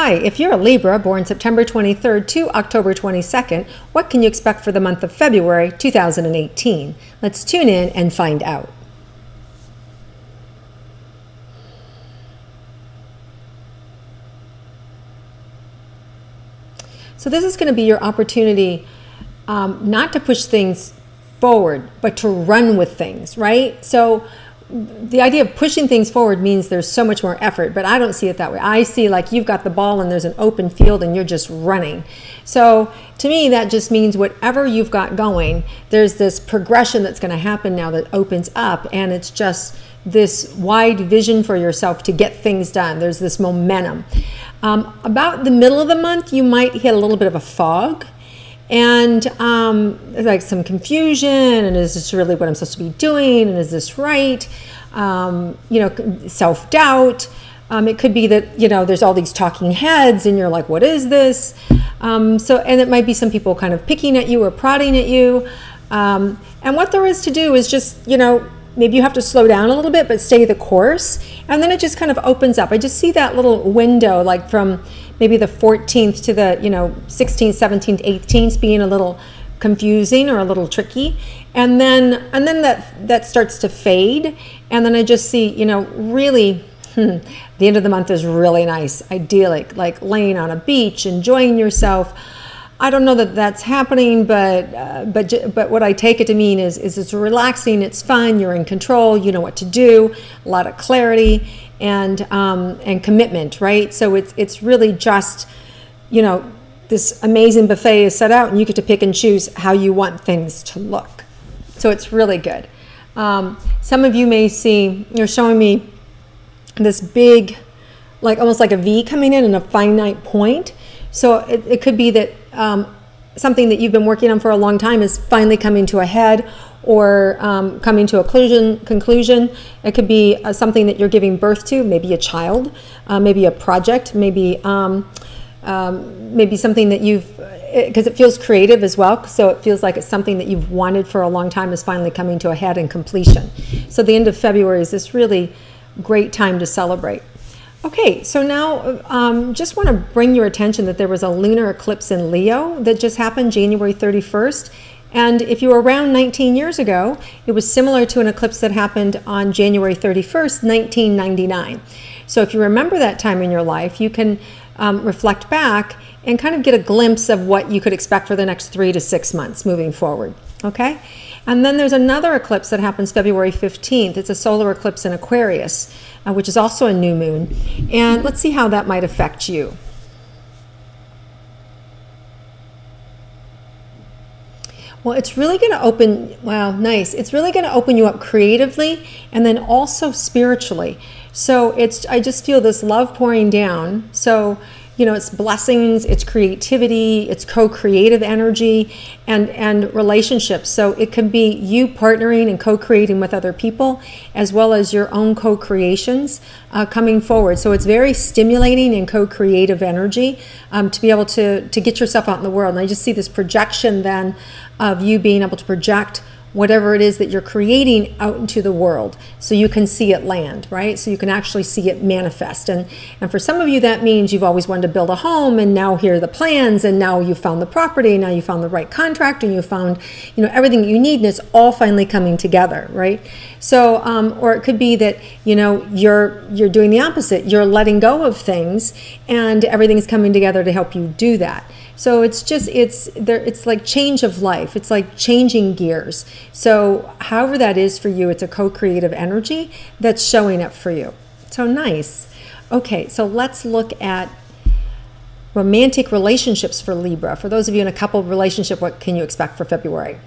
Hi, if you're a Libra born September 23rd to October 22nd, what can you expect for the month of February 2018? Let's tune in and find out. So this is going to be your opportunity not to push things forward, but to run with things, right? So the idea of pushing things forward means there's so much more effort, but I don't see it that way. I see like you've got the ball and there's an open field and you're just running. So to me, that just means whatever you've got going, there's this progression that's going to happen now that opens up, and it's just this wide vision for yourself to get things done. There's this momentum. About the middle of the month, you might hit a little bit of a fog and like some confusion, and is this really what I'm supposed to be doing, and is this right? Self-doubt. It could be that, there's all these talking heads and you're like, what is this? And it might be some people kind of picking at you or prodding at you. And what there is to do is just, maybe you have to slow down a little bit, but stay the course. And then it just kind of opens up. I just see that little window, like from maybe the 14th to the, 16th, 17th, 18th being a little confusing or a little tricky. And then that starts to fade. And then I just see, really, the end of the month is really nice, idyllic, like laying on a beach, enjoying yourself. I don't know that that's happening, but what I take it to mean is it's relaxing, it's fun, you're in control, you know what to do, a lot of clarity and commitment, right? So it's really just, this amazing buffet is set out and you get to pick and choose how you want things to look. So it's really good. Some of you may see, you're showing me this big, like almost like a V coming in a finite point. So it could be that something that you've been working on for a long time is finally coming to a head, or coming to a conclusion. It could be something that you're giving birth to, maybe a child, maybe a project, maybe something that because it feels creative as well. So it feels like it's something that you've wanted for a long time is finally coming to a head and completion. So the end of February is this really great time to celebrate. Okay, so now just want to bring your attention that there was a lunar eclipse in Leo that just happened January 31st. And if you were around 19 years ago, it was similar to an eclipse that happened on January 31st, 1999. So if you remember that time in your life, you can reflect back and kind of get a glimpse of what you could expect for the next 3 to 6 months moving forward, okay? And then there's another eclipse that happens February 15th. It's a solar eclipse in Aquarius, which is also a new moon. And let's see how that might affect you. Well, it's really going to open, wow, nice. It's really going to open you up creatively and then also spiritually. So I just feel this love pouring down. So, it's blessings, it's creativity, it's co-creative energy and relationships. So it can be you partnering and co-creating with other people, as well as your own co-creations coming forward. So it's very stimulating and co-creative energy to be able to get yourself out in the world. And I just see this projection then of you being able to project whatever it is that you're creating out into the world, so you can see it land, right? So you can actually see it manifest. And for some of you, that means you've always wanted to build a home, and now here are the plans, and now you found the property, now you found the right contractor, and you found, everything that you need, and it's all finally coming together, right? So, or it could be that, you're doing the opposite. You're letting go of things, and everything's coming together to help you do that. So it's like change of life. It's like changing gears. So however that is for you, it's a co-creative energy that's showing up for you. So nice. Okay, so let's look at romantic relationships for Libra. For those of you in a couple relationship, what can you expect for February?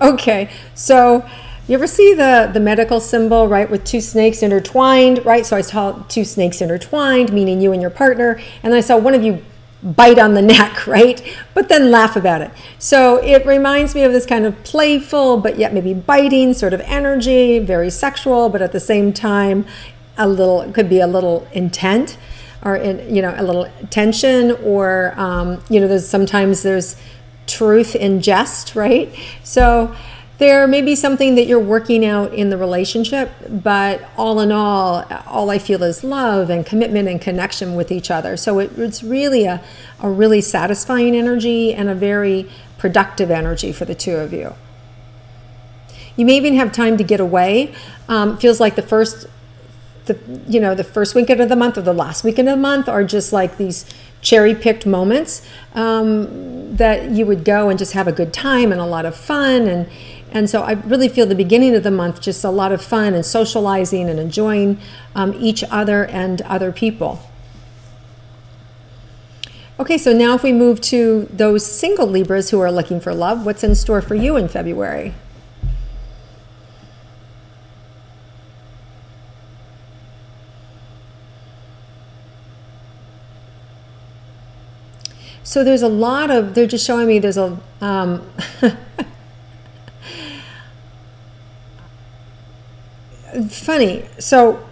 Okay, so you ever see the medical symbol, right, with two snakes intertwined, right? So I saw two snakes intertwined, meaning you and your partner, and then I saw one of you bite on the neck, right? But then laugh about it. So it reminds me of this kind of playful, but yet maybe biting sort of energy, very sexual, but at the same time, it could be a little intent, or a little tension, or sometimes there's truth in jest, right? So there may be something that you're working out in the relationship, but all in all I feel is love and commitment and connection with each other. So it's really a really satisfying energy and a very productive energy for the two of you. You may even have time to get away. Feels like the first weekend of the month or the last weekend of the month are just like these cherry-picked moments that you would go and just have a good time and a lot of fun. And so I really feel the beginning of the month just a lot of fun and socializing and enjoying each other and other people. Okay, so now if we move to those single Libras who are looking for love, what's in store for you in February? So there's a lot of, they're just showing me there's a, funny. So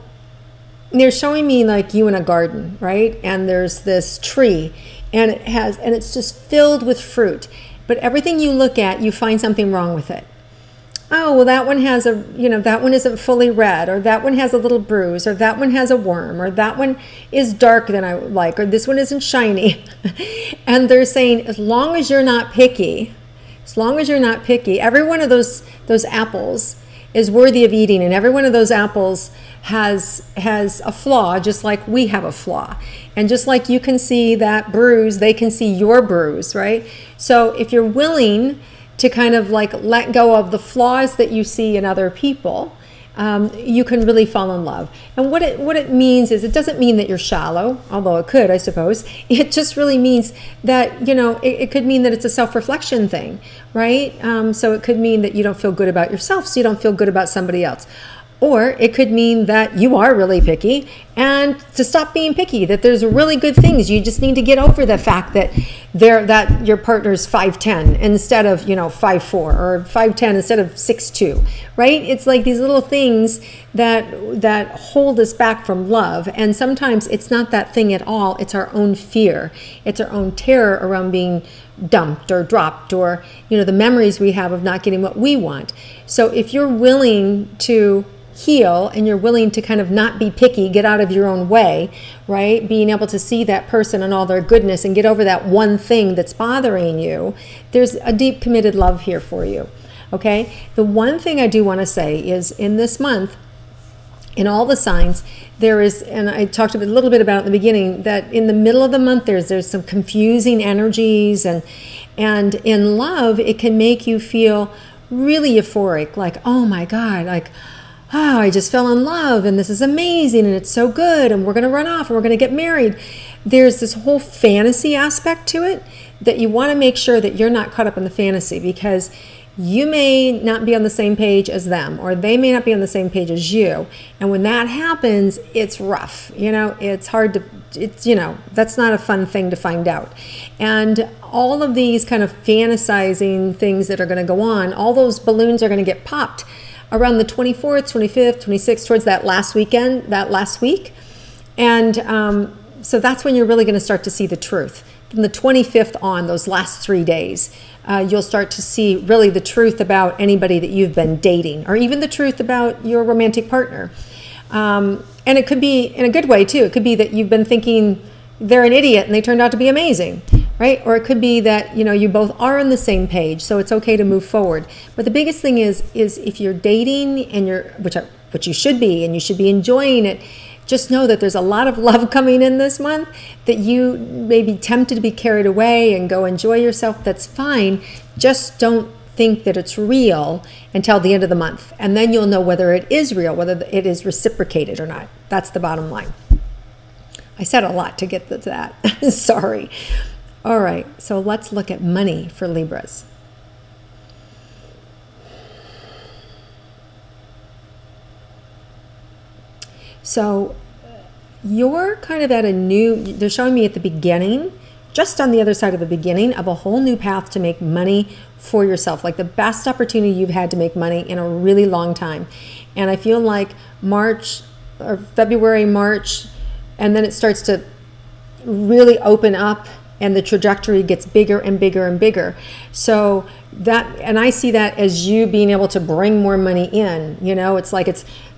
they're showing me like you in a garden, right? And there's this tree and it's just filled with fruit. But everything you look at, you find something wrong with it. Oh, well, that one has that one isn't fully red, or that one has a little bruise, or that one has a worm, or that one is darker than I like, or this one isn't shiny. And they're saying, as long as you're not picky, every one of those apples is worthy of eating, and every one of those apples has a flaw, just like we have a flaw. And just like you can see that bruise, they can see your bruise, right? So if you're willing to kind of like let go of the flaws that you see in other people, you can really fall in love. And what it means is, it doesn't mean that you're shallow, although it could, I suppose. It just really means that, it could mean that it's a self-reflection thing, right? So it could mean that you don't feel good about yourself, so you don't feel good about somebody else. Or it could mean that you are really picky, and to stop being picky, that there's really good things. You just need to get over the fact that your partner's 5'10" instead of 5'4", or 5'10" instead of 6'2", right? It's like these little things that hold us back from love. And sometimes it's not that thing at all. It's our own fear. It's our own terror around being dumped or dropped, or the memories we have of not getting what we want. So if you're willing to heal and you're willing to kind of not be picky, get out of your own way, right? Being able to see that person and all their goodness and get over that one thing that's bothering you, there's a deep committed love here for you. Okay? The one thing I do want to say is, in this month, in all the signs, there is, and I talked a little bit about it in the beginning, that in the middle of the month there's some confusing energies, and in love it can make you feel really euphoric, like, oh my God, like, oh, I just fell in love and this is amazing and it's so good and we're going to run off and we're going to get married. There's this whole fantasy aspect to it that you want to make sure that you're not caught up in the fantasy, because you may not be on the same page as them, or they may not be on the same page as you. And when that happens, it's rough. It's hard to, that's not a fun thing to find out. And all of these kind of fantasizing things that are going to go on, all those balloons are going to get popped around the 24th, 25th, 26th, towards that last weekend, that last week. And so that's when you're really going to start to see the truth. From the 25th on, those last 3 days, you'll start to see really the truth about anybody that you've been dating, or even the truth about your romantic partner. And it could be in a good way too. It could be that you've been thinking they're an idiot and they turned out to be amazing, right? Or it could be that you both are on the same page, so it's okay to move forward. But the biggest thing is if you're dating and which you should be, and you should be enjoying it, just know that there's a lot of love coming in this month, that you may be tempted to be carried away and go enjoy yourself. That's fine. Just don't think that it's real until the end of the month. And then you'll know whether it is real, whether it is reciprocated or not. That's the bottom line. I said a lot to get to that. Sorry. All right, so let's look at money for Libras. So you're kind of at they're showing me at the beginning, just on the other side of the beginning of a whole new path to make money for yourself, like the best opportunity you've had to make money in a really long time. And I feel like March or February, March, and then it starts to really open up and the trajectory gets bigger and bigger and bigger. So and I see that as you being able to bring more money in. You know, it's like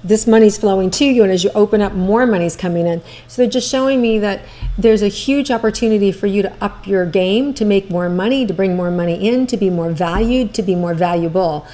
this money's flowing to you, and as you open up, more money's coming in. So they're just showing me that there's a huge opportunity for you to up your game, to make more money, to bring more money in, to be more valued, to be more valuable.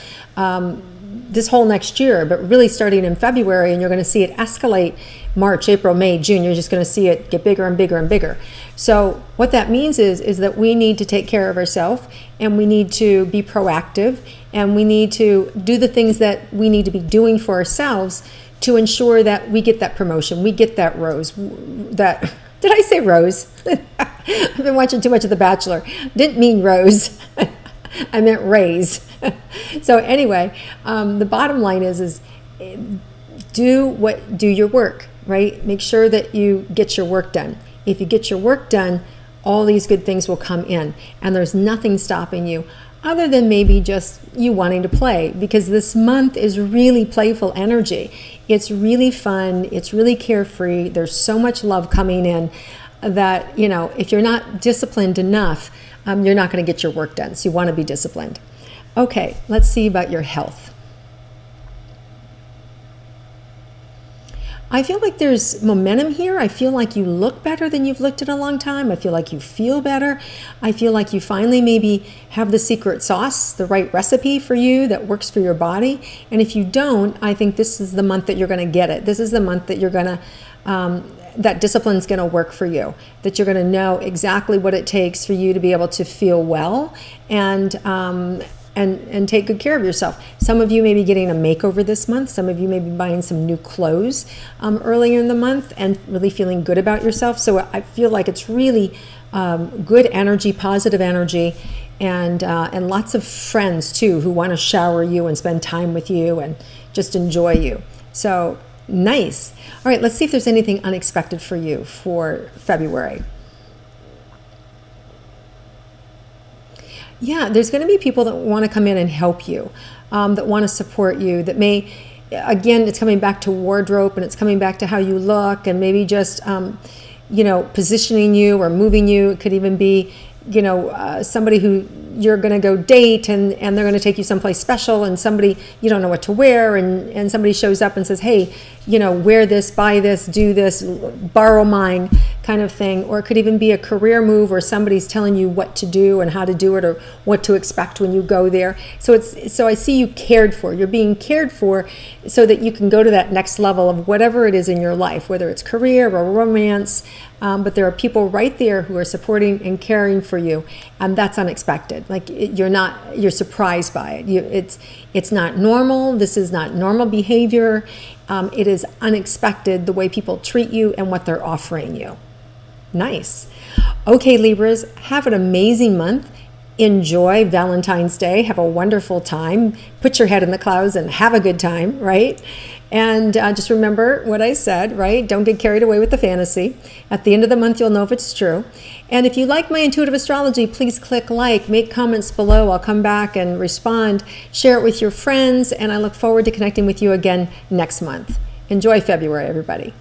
This whole next year, but really starting in February, and you're going to see it escalate March, April, May, June. You're just going to see it get bigger and bigger and bigger. So what that means is that we need to take care of ourselves, and we need to be proactive, and we need to do the things that we need to be doing for ourselves to ensure that we get that promotion, we get that rose. Did I say rose? I've been watching too much of The Bachelor. Didn't mean rose. I meant raise. So anyway, the bottom line is do your work, right? Make sure that you get your work done. If you get your work done, all these good things will come in, and there's nothing stopping you other than maybe just you wanting to play, because this month is really playful energy. It's really fun. It's really carefree. There's so much love coming in that, you know, if you're not disciplined enough, you're not going to get your work done. So you want to be disciplined. Okay, let's see about your health. I feel like there's momentum here. I feel like you look better than you've looked in a long time. I feel like you feel better. I feel like you finally maybe have the secret sauce, the right recipe for you that works for your body. And if you don't, I think this is the month that you're going to get it. This is the month that you're going to, that discipline's going to work for you, that you're going to know exactly what it takes for you to be able to feel well and take good care of yourself. Some of you may be getting a makeover this month. Some of you may be buying some new clothes earlier in the month and really feeling good about yourself. So I feel like it's really good energy, positive energy, and lots of friends too who want to shower you and spend time with you and just enjoy you. So nice. All right, let's see if there's anything unexpected for you for February. Yeah, there's going to be people that want to come in and help you, that want to support you, that may, again, it's coming back to wardrobe, and it's coming back to how you look, and maybe just, you know, positioning you or moving you. It could even be, you know, somebody who you're going to go date, and they're going to take you someplace special, and somebody, you don't know what to wear, and somebody shows up and says, hey, you know, wear this, buy this, do this, borrow mine, kind of thing. Or it could even be a career move, or somebody's telling you what to do and how to do it, or what to expect when you go there. So I see you cared for. You're being cared for so that you can go to that next level of whatever it is in your life, whether it's career or romance. But there are people right there who are supporting and caring for you, and that's unexpected. Like you're surprised by it. It's not normal. This is not normal behavior. It is unexpected, the way people treat you and what they're offering you. Nice. Okay, Libras, have an amazing month. Enjoy Valentine's Day. Have a wonderful time. Put your head in the clouds and have a good time, right? And just remember what I said, right? Don't get carried away with the fantasy. At the end of the month, you'll know if it's true. And if you like my intuitive astrology, please click like, make comments below. I'll come back and respond. Share it with your friends, and I look forward to connecting with you again next month. Enjoy February, everybody.